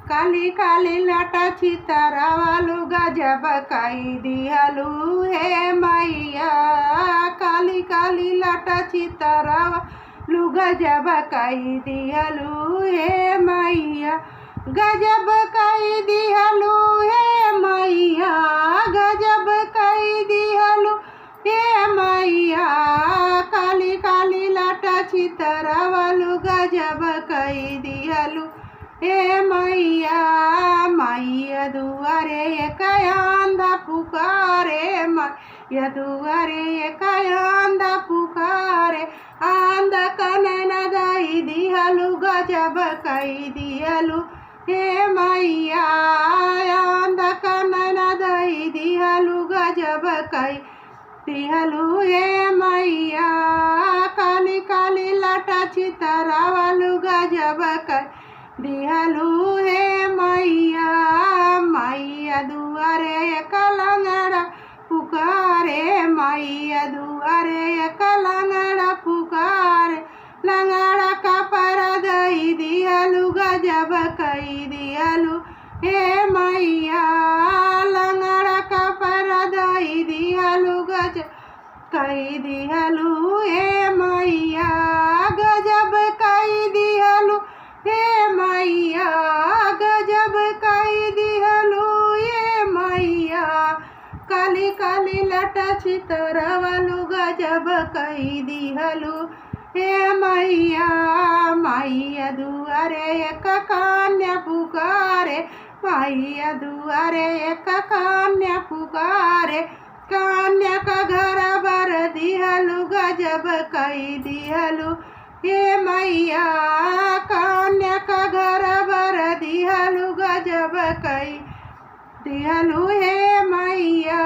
काली काली लाटा चितरावालू गजब कई दिहलू हे मैया। काली काली लाटा चितरावालू गजब कई दिहलू हे मैया। गजब कई दिहलू हे मैया। गजब कई दिहलू हे मैया। काली काली लाटा चितरावालू गजब कई दिहलू हे मैया। मैया दुआरे एक आंधा पुकारे, मैया दुआरे एक आंधा पुकारे। आंधा कनन दाई दिहलू गजब कई दिहलू हे मैया। आंधा कनन दाई दिहलू गजब कई दिहलू हे मैया। काली काली लाटा चितरावालू गजब कई दिहलू हे मैया। मैया दुआरे एक लंगड़ा पुकारे, मैया दुआरे एक लंगड़ा पुकारे। लंगड़ा का पर दई दिहलू गजब कई दिहलू हे मैया। लंगड़ा का पर दई दिहलू गजब कई दिहलू हे मैया। गजब कई दिहलू हे मैया। गजब कई दिहलू हे मैया। काली काली लाटा चितरावालू गजब कई दिहलू हे मैया। मैया दुआरे एक कन्या पुकारे, मैया दुआरे एक कन्या पुकारे। कन्या का घर बर दिहलू गजब कई दिहलू हे मैया। कन्या का घर बर दिहलू गजब कई दिहलू हे मैया।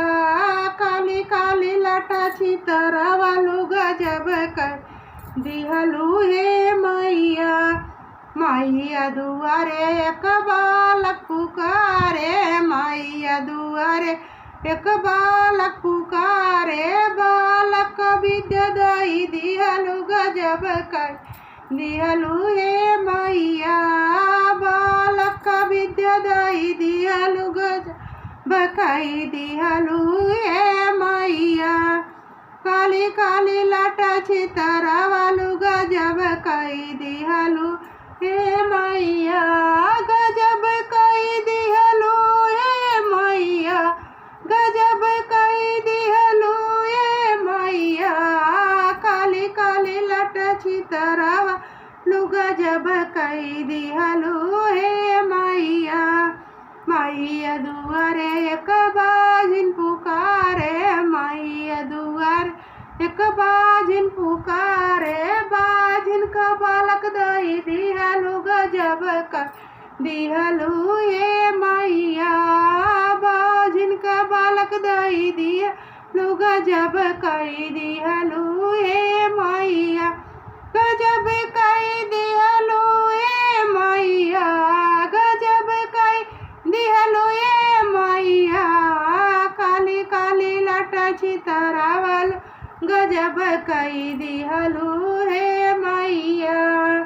काली काली लाटा चितरावालू गजब कई दिहलू हे मैया। मैया दुआरे एक बालक पुकारे, मैया दुआरे एक बालक पुकारे। बालक विद्या दई दिहलू गजब कई दिहलू हे मैया। बालक विद्या दई दिहलू गजब कई दिहलू हे मैया। काली काली लाटा चितरावालू गजब कई दिहलू हे मैया। गजब कई दिहलू हे मैया। गजब कई दिहलू हे मैया। काली काली लाटा चितरावालू गजब कई दिहलू हे मैया। मैया दुआरे एक बाजिन पुकारे, मैया दुआरे एक बाजिन पुकारे। बाजिन का बालक दई दिहलू गजब कई दिहलू हे मैया। बाजिन का बालक दई दिहलू गजब कई दिहलू हे मैया। गजब कई दिहलू हे मैया। गजब कई दिहलू हे मैया। काली काली लाटा चितरावालू गजब कई दिहलू हे मैया।